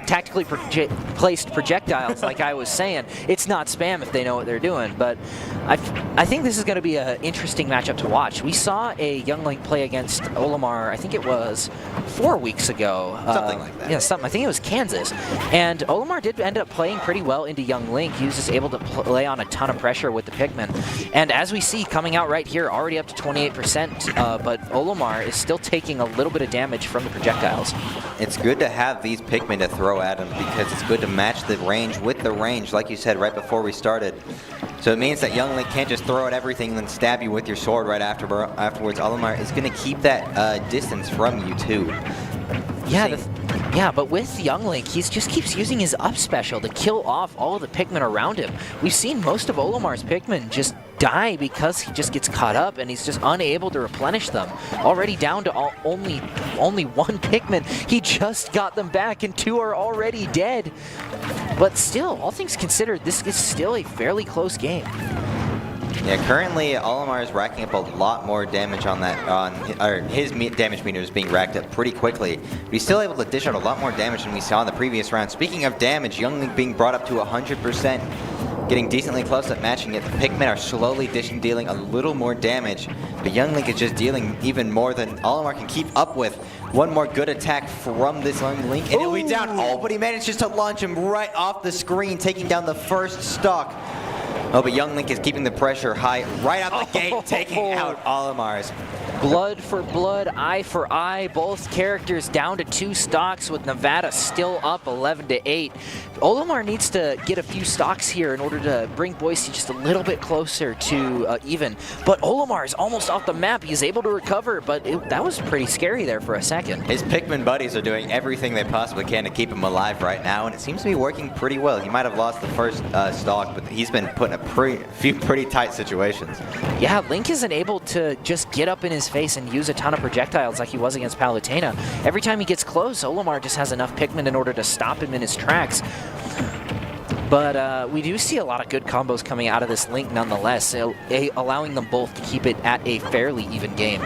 Speaker 1: tactically placed projectiles, like I was saying. It's not spam if they know what they're doing, but I think this is going to be an interesting matchup to watch. We saw a Young Link play against Olimar, I think it was 4 weeks ago.
Speaker 2: Something like that.
Speaker 1: Yeah, I think it was Kansas. And Olimar did end up playing pretty well into Young Link. He was just able to play on a ton of pressure with the Pikmin. And as we see, coming out right here, already up to 28%, but Olimar is still taking a little bit of damage from the projectiles.
Speaker 2: It's good to have these Pikmin to throw at him because it's good to match the range with the range, like you said right before we started. So it means that Young Link can't just throw at everything and then stab you with your sword right afterwards. Olimar is going to keep that distance from you, too.
Speaker 1: Yeah, but with Young Link, he just keeps using his up special to kill off all of the Pikmin around him. We've seen most of Olimar's Pikmin just die because he just gets caught up and he's just unable to replenish them. Already down to only one Pikmin. He just got them back and 2 are already dead. But still, all things considered, this is still a fairly close game.
Speaker 2: Yeah, currently Olimar is racking up a lot more damage on that. His damage meter is being racked up pretty quickly. But he's still able to dish out a lot more damage than we saw in the previous round. Speaking of damage, Young Link being brought up to 100%, getting decently close at matching it. The Pikmin are slowly dealing a little more damage, but Young Link is just dealing even more than Olimar can keep up with. One more good attack from this Young Link, and he'll be down. Oh, but he manages to launch him right off the screen, taking down the first stock. Oh, but Young Link is keeping the pressure high right out the gate, taking out Olimar's.
Speaker 1: Blood for blood, eye for eye. Both characters down to 2 stocks with Nevada still up 11-8. Olimar needs to get a few stocks here in order to bring Boise just a little bit closer to even. But Olimar is almost off the map. He's able to recover, but that was pretty scary there for a second.
Speaker 2: His Pikmin buddies are doing everything they possibly can to keep him alive right now, and it seems to be working pretty well. He might have lost the first stock, but he's been put in a few pretty tight situations.
Speaker 1: Yeah, Link isn't able to just get up in his face and use a ton of projectiles like he was against Palutena. Every time he gets close, Olimar just has enough Pikmin in order to stop him in his tracks. But we do see a lot of good combos coming out of this Link nonetheless, allowing them both to keep it at a fairly even game.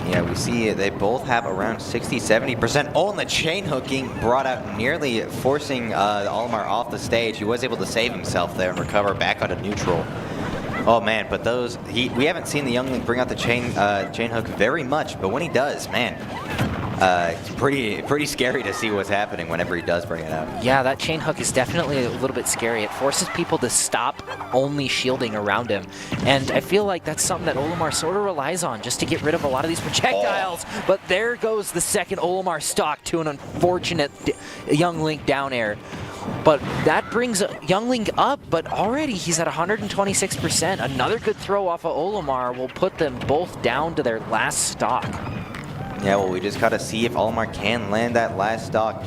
Speaker 2: Yeah, we see they both have around 60-70%. Oh, and the chain hooking brought out, nearly forcing Olimar off the stage. He was able to save himself there and recover back out of neutral. Oh man, but we haven't seen the young Link bring out the chain hook very much, but when he does, man, it's pretty scary to see what's happening whenever he does bring it out.
Speaker 1: Yeah, that chain hook is definitely a little bit scary. It forces people to stop only shielding around him. And I feel like that's something that Olimar sort of relies on just to get rid of a lot of these projectiles. Oh. But there goes the second Olimar stock to an unfortunate young Link down air. But that brings young Link up, but already he's at 126%. Another good throw off of Olimar will put them both down to their last stock.
Speaker 2: Yeah, well, we just got to see if Olimar can land that last stock,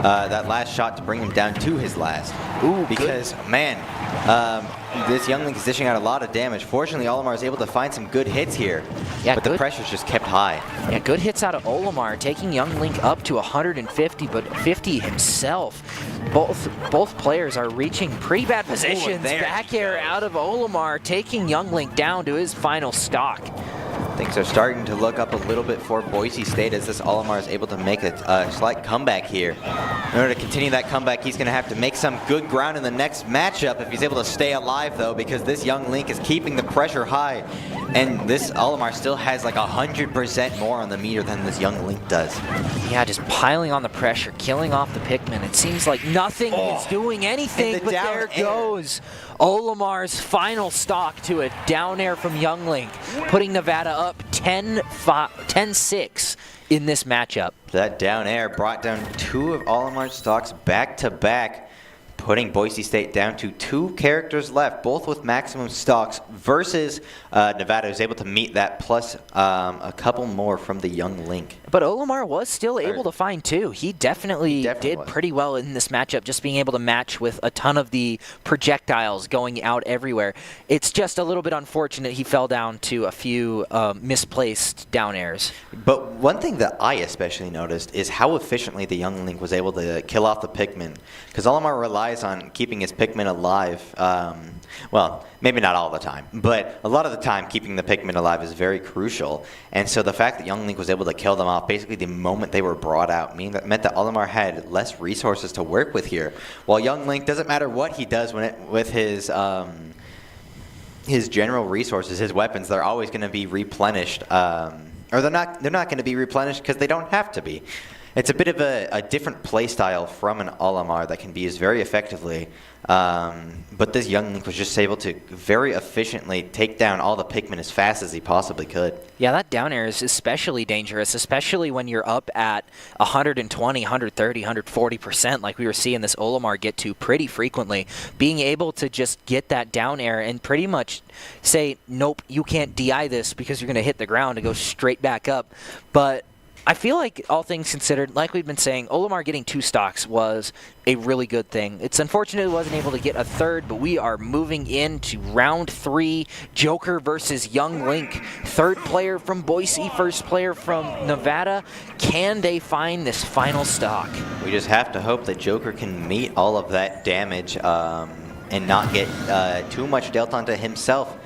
Speaker 2: that last shot to bring him down to his last.
Speaker 1: Ooh,
Speaker 2: because,
Speaker 1: good.
Speaker 2: Man, this young Link is dishing out a lot of damage. Fortunately, Olimar is able to find some good hits here,
Speaker 1: yeah,
Speaker 2: but the pressure's just kept high.
Speaker 1: Yeah, good hits out of Olimar, taking young Link up to 150, but 50 himself. Both players are reaching pretty bad positions. Back air out of Olimar, taking young Link down to his final stock.
Speaker 2: Things are starting to look up a little bit for Boise State as this Olimar is able to make a slight comeback here. In order to continue that comeback, he's going to have to make some good ground in the next matchup if he's able to stay alive, though, because this young Link is keeping the pressure high. And this Olimar still has like 100% more on the meter than this young Link does.
Speaker 1: Yeah, just piling on the pressure, killing off the Pikmin. It seems like nothing is doing anything, but there goes Olimar's final stock to a down air from young Link, putting Nevada up 10-6 in this matchup.
Speaker 2: That down air brought down two of Olimar's stocks back to back, putting Boise State down to 2 characters left, both with maximum stocks, versus Nevada, who's able to meet that plus a couple more from the young Link.
Speaker 1: But Olimar was still able to find 2. He definitely did pretty well in this matchup, just being able to match with a ton of the projectiles going out everywhere. It's just a little bit unfortunate he fell down to a few misplaced down airs.
Speaker 2: But one thing that I especially noticed is how efficiently the young Link was able to kill off the Pikmin, because Olimar relies on keeping his Pikmin alive. Well, maybe not all the time, but a lot of the time keeping the Pikmin alive is very crucial. And so the fact that young Link was able to kill them off basically the moment they were brought out meant that Olimar had less resources to work with here. While young Link, doesn't matter what he does with his general resources, his weapons, they're always going to be replenished. Or they're not going to be replenished because they don't have to be. It's a bit of a different play style from an Olimar that can be used very effectively. But this young Link was just able to very efficiently take down all the Pikmin as fast as he possibly could.
Speaker 1: Yeah, that down air is especially dangerous, especially when you're up at 120, 130, 140%, like we were seeing this Olimar get to pretty frequently. Being able to just get that down air and pretty much say, nope, you can't DI this because you're going to hit the ground and go straight back up. But I feel like, all things considered, like we've been saying, Olimar getting 2 stocks was a really good thing. It's unfortunate he wasn't able to get a third, but we are moving into round 3, Joker versus young Link. Third player from Boise, first player from Nevada. Can they find this final stock?
Speaker 2: We just have to hope that Joker can meet all of that damage and not get too much dealt onto himself.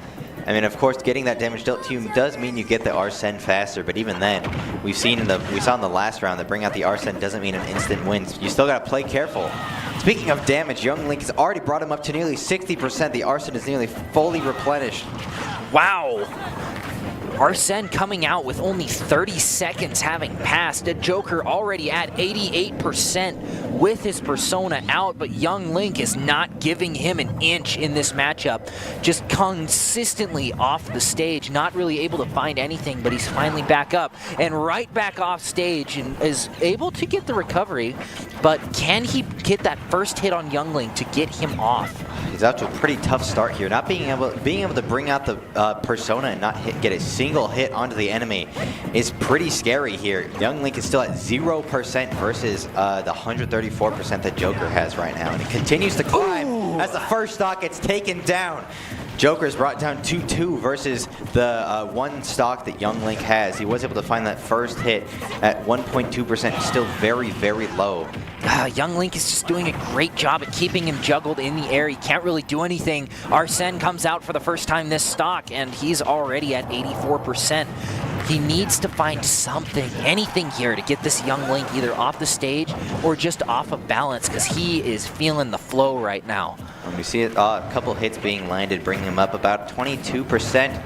Speaker 2: I mean, of course, getting that damage dealt to you does mean you get the Arsene faster, but even then, we saw in the last round that bring out the Arsene doesn't mean an instant win. You still got to play careful. Speaking of damage, young Link has already brought him up to nearly 60%. The Arsene is nearly fully replenished.
Speaker 1: Wow. Arsene coming out with only 30 seconds having passed. A Joker already at 88% with his persona out, but young Link is not giving him an inch in this matchup. Just consistently off the stage, not really able to find anything, but he's finally back up and right back off stage and is able to get the recovery. But can he get that first hit on young Link to get him off?
Speaker 2: He's out to a pretty tough start here. Not being able to bring out the persona and not get a single hit onto the enemy is pretty scary here. Young Link is still at 0% versus the 134% that Joker has right now, and it continues to climb as the first stock gets taken down. Joker's brought down 2-2 versus the one stock that Young Link has. He was able to find that first hit at 1.2%, still very, very low.
Speaker 1: Young Link is just doing a great job at keeping him juggled in the air. He can't really do anything. Arsene comes out for the first time this stock, and he's already at 84%. He needs to find something, anything here to get this Young Link either off the stage or just off of balance, because he is feeling the flow right now.
Speaker 2: And we see a couple hits being landed, bringing him up about 22%.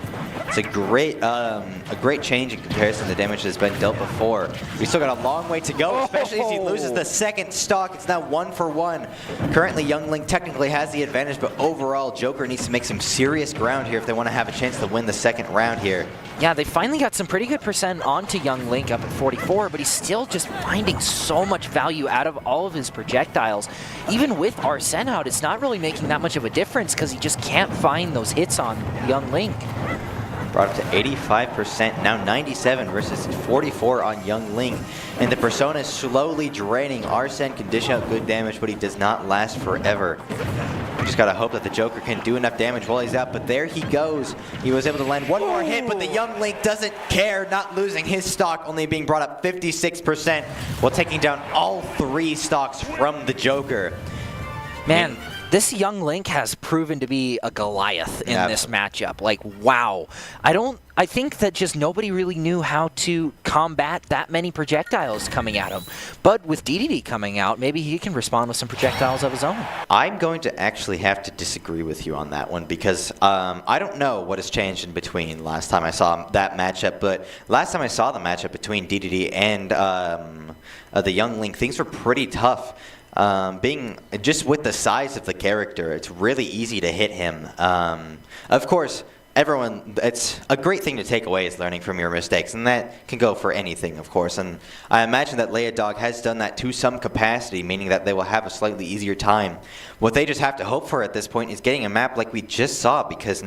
Speaker 2: It's a great change in comparison to the damage that's been dealt before. We still got a long way to go, especially as he loses the second stock. It's now 1-for-1. Currently, Young Link technically has the advantage, but overall, Joker needs to make some serious ground here if they want to have a chance to win the second round here.
Speaker 1: Yeah, they finally got some pretty good percent onto Young Link up at 44, but he's still just finding so much value out of all of his projectiles. Even with Arsene out, it's not really making that much of a difference because he just can't find those hits on Young Link.
Speaker 2: Brought up to 85%, now 97 versus 44 on Young Link. And the Persona is slowly draining. Arsene can dish out good damage, but he does not last forever. We just gotta hope that the Joker can do enough damage while he's out, but there he goes. He was able to land one more hit, but the Young Link doesn't care, not losing his stock, only being brought up 56%, while taking down all 3 stocks from the Joker.
Speaker 1: Man, this Young Link has proven to be a Goliath in this matchup. Like, wow. I think that just nobody really knew how to combat that many projectiles coming at him. But with DDD coming out, maybe he can respond with some projectiles of his own.
Speaker 2: I'm going to actually have to disagree with you on that one because I don't know what has changed in between last time I saw that matchup, but last time I saw the matchup between DDD and the Young Link, things were pretty tough. Being just with the size of the character, it's really easy to hit him. Of course, it's a great thing to take away is learning from your mistakes, and that can go for anything, of course. And I imagine that Leia Dog has done that to some capacity, meaning that they will have a slightly easier time. What they just have to hope for at this point is getting a map like we just saw, because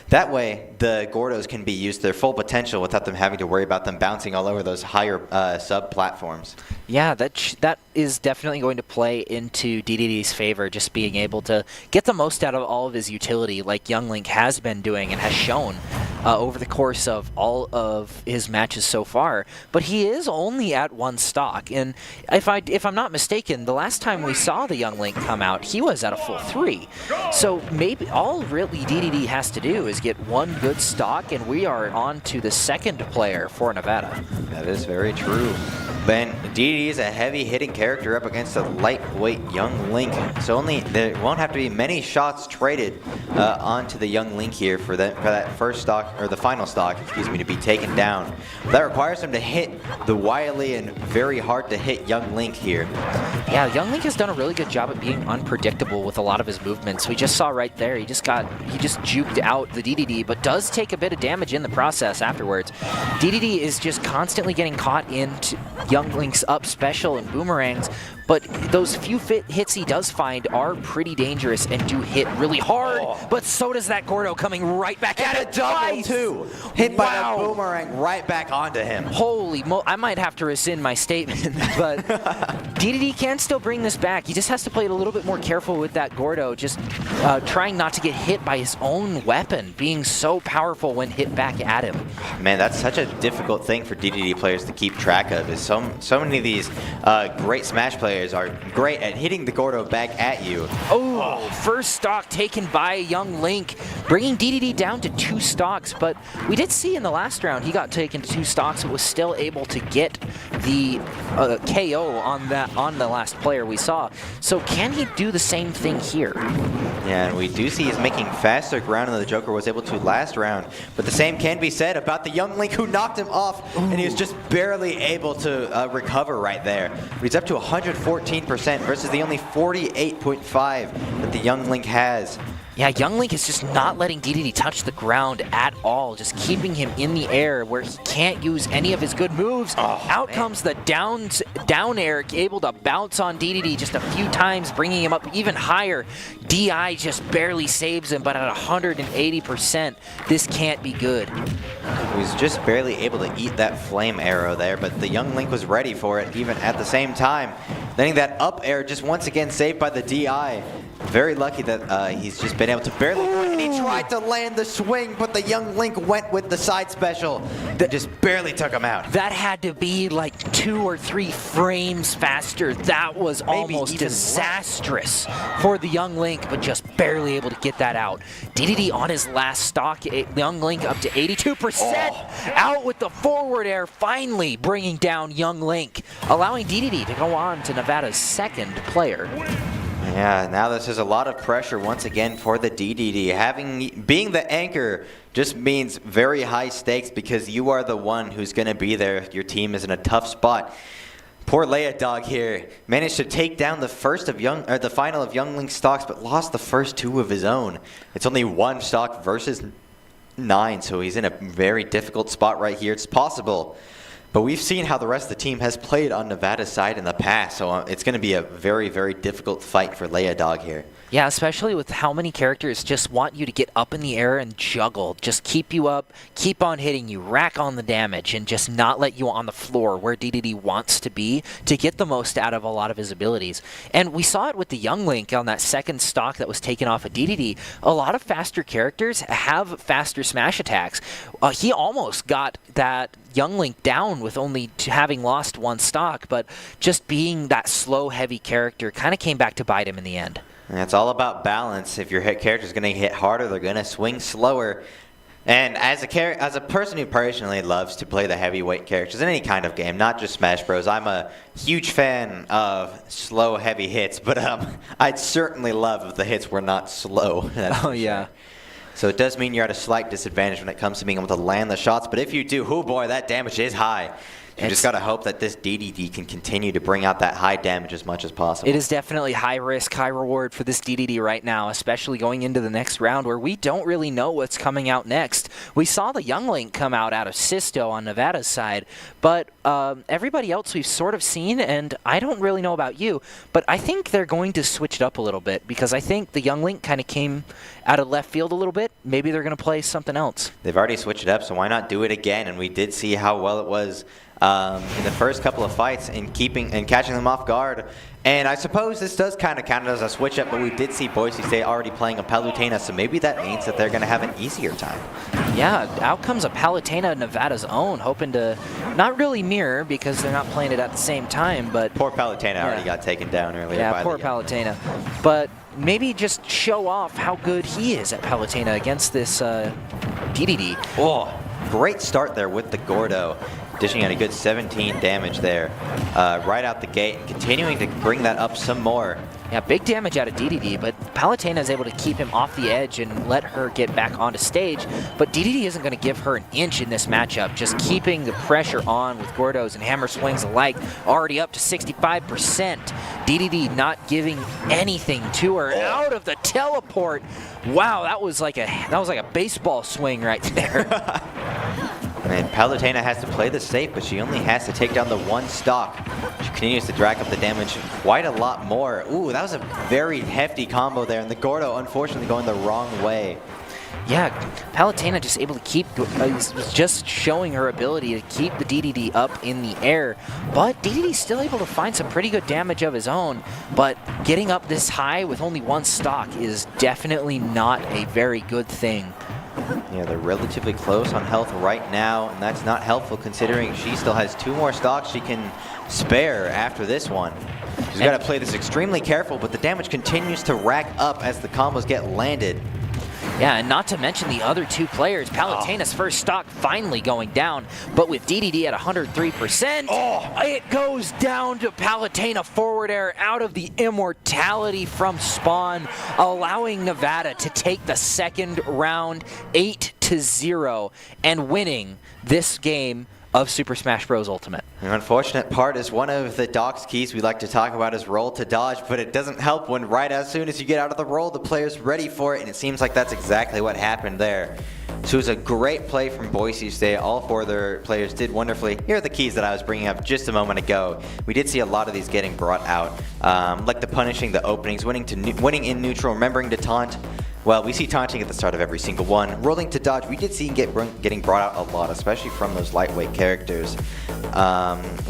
Speaker 2: that way the Gordos can be used to their full potential without them having to worry about them bouncing all over those higher sub-platforms.
Speaker 1: Yeah, that is definitely going to play into DDD's favor, just being able to get the most out of all of his utility like Young Link has been doing and has shown over the course of all of his matches so far. But he is only at 1 stock, and if I'm not mistaken, the last time we saw the Young Link come out, he was at a full 3. So maybe all really DDD has to do is get 1 good stock, and we are on to the second player for Nevada.
Speaker 2: That is very true. Ben, DDD is a heavy-hitting character up against a lightweight Young Link, so there won't have to be many shots traded onto the Young Link here for that first stock, or the final stock, excuse me, to be taken down. That requires him to hit the wily and very hard-to-hit Young Link here.
Speaker 1: Yeah, Young Link has done a really good job at being unpredictable with a lot of his movements. We just saw right there, he just juked out the DDD, but does take a bit of damage in the process afterwards. DDD is just constantly getting caught into Young Link's up special and boomerangs, but those few hits he does find are pretty dangerous and do hit really hard, but so does that Gordo coming right back at it twice.
Speaker 2: Too. Hit by that boomerang right back onto him.
Speaker 1: Holy I might have to rescind my statement, but DDD can still bring this back. He just has to play it a little bit more careful with that Gordo, just trying not to get hit by his own weapon, being so powerful when hit back at him.
Speaker 2: Man, that's such a difficult thing for DDD players to keep track of, is so many of these great Smash players are great at hitting the Gordo back at you.
Speaker 1: Oh, first stock taken by Young Link, bringing DDD down to 2 stocks, but we did see in the last round he got taken to 2 stocks but was still able to get the KO on the last player we saw. So can he do the same thing here?
Speaker 2: Yeah, and we do see he's making faster ground than the Joker was able to last round, but the same can be said about the Young Link who knocked him off, and he was just barely able to recover right there. He's up to 114% versus the only 48.5 that the Young Link has.
Speaker 1: Yeah, Young Link is just not letting DDD touch the ground at all, just keeping him in the air where he can't use any of his good moves. Out comes the down air, able to bounce on DDD just a few times, bringing him up even higher. DI just barely saves him, but at 180%, this can't be good.
Speaker 2: He was just barely able to eat that flame arrow there, but the Young Link was ready for it even at the same time. Letting that up air just once again saved by the DI. very lucky that he's just been able to barely do it, and he tried to land the swing, but the young Link went with the side special that just barely took him out.
Speaker 1: That had to be like 2 or 3 frames faster. That was almost disastrous for the young Link, but just barely able to get that out. DDD on his last stock, young Link up to 82%, out with the forward air, finally bringing down young Link, allowing DDD to go on to Nevada's second player.
Speaker 2: Yeah, now this is a lot of pressure once again for the DDD. Being the anchor just means very high stakes because you are the one who's going to be there if your team is in a tough spot. Poor Leia Dog here managed to take down the final of Young Link's stocks, but lost the first 2 of his own. It's only 1 stock versus 9, so he's in a very difficult spot right here. It's possible. But we've seen how the rest of the team has played on Nevada's side in the past, so it's going to be a very, very difficult fight for Leia Dog here.
Speaker 1: Yeah, especially with how many characters just want you to get up in the air and juggle. Just keep you up, keep on hitting you, rack on the damage, and just not let you on the floor where DDD wants to be to get the most out of a lot of his abilities. And we saw it with the young Link on that second stock that was taken off of DDD. A lot of faster characters have faster smash attacks. He almost got that young Link down with only having lost 1 stock, but just being that slow, heavy character kind of came back to bite him in the end.
Speaker 2: And it's all about balance. If your character is going to hit harder, they're going to swing slower. And as a person who personally loves to play the heavyweight characters in any kind of game, not just Smash Bros, I'm a huge fan of slow, heavy hits, but I'd certainly love if the hits were not slow.
Speaker 1: Oh, yeah.
Speaker 2: So it does mean you're at a slight disadvantage when it comes to being able to land the shots, but if you do, oh boy, that damage is high. You just got to hope that this DDD can continue to bring out that high damage as much as possible.
Speaker 1: It is definitely high risk, high reward for this DDD right now, especially going into the next round where we don't really know what's coming out next. We saw the young Link come out of Sisto on Nevada's side, but everybody else we've sort of seen, and I don't really know about you, but I think they're going to switch it up a little bit because I think the young Link kind of came out of left field a little bit. Maybe they're going to play something else.
Speaker 2: They've already switched it up, so why not do it again? And we did see how well it was in the first couple of fights in catching them off guard. And I suppose this does kind of count as a switch up, but we did see Boise State already playing a Palutena, so maybe that means that they're going to have an easier time.
Speaker 1: Yeah, out comes a Palutena Nevada's own, hoping to not really mirror because they're not playing it at the same time, but...
Speaker 2: Poor Palutena already got taken down earlier.
Speaker 1: Yeah, poor Palutena. But maybe just show off how good he is at Palutena against this DDD.
Speaker 2: Oh, great start there with the Gordo. Dishing out a good 17 damage there right out the gate, continuing to bring that up some more.
Speaker 1: Yeah, big damage out of DDD, but Palutena is able to keep him off the edge and let her get back onto stage. But DDD isn't going to give her an inch in this matchup, just keeping the pressure on with Gordos and Hammer Swings alike, already up to 65%. DDD not giving anything to her. Out of the teleport. Wow, that was like a baseball swing right there.
Speaker 2: And Palutena has to play the safe, but she only has to take down the 1 stock. She continues to drag up the damage quite a lot more. Ooh, that was a very hefty combo there, and the Gordo unfortunately going the wrong way.
Speaker 1: Yeah, Palutena just able to keep, was just showing her ability to keep the DDD up in the air, but DDD's still able to find some pretty good damage of his own, but getting up this high with only 1 stock is definitely not a very good thing.
Speaker 2: Yeah, they're relatively close on health right now, and that's not helpful considering she still has 2 more stocks she can spare after this one. She's got to play this extremely careful, but the damage continues to rack up as the combos get landed.
Speaker 1: Yeah, and not to mention the other 2 players. Palutena's first stock finally going down, but with DDD at 103%, it goes down to Palutena forward air out of the immortality from Spawn, allowing Nevada to take the second round 8-0 and winning this game of Super Smash Bros. Ultimate.
Speaker 2: The unfortunate part is one of the Doc's keys we like to talk about is roll to dodge, but it doesn't help when right as soon as you get out of the roll, the player's ready for it, and it seems like that's exactly what happened there. So it was a great play from Boise State. All 4 of their players did wonderfully. Here are the keys that I was bringing up just a moment ago. We did see a lot of these getting brought out, like the punishing the openings, winning in neutral, remembering to taunt. Well, we see taunting at the start of every single one. Rolling to dodge, we did see getting brought out a lot, especially from those lightweight characters.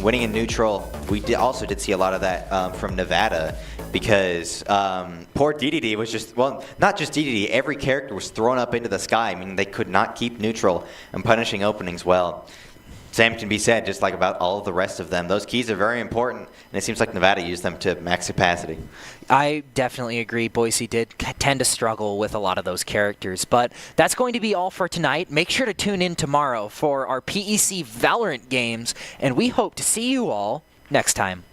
Speaker 2: Winning in neutral, we also did see a lot of that from Nevada. because poor DDD was just, well, not just DDD, every character was thrown up into the sky. I mean, they could not keep neutral and punishing openings well. Same can be said just like about all of the rest of them. Those keys are very important, and it seems like Nevada used them to max capacity.
Speaker 1: I definitely agree. Boise did tend to struggle with a lot of those characters. But that's going to be all for tonight. Make sure to tune in tomorrow for our PEC Valorant games, and we hope to see you all next time.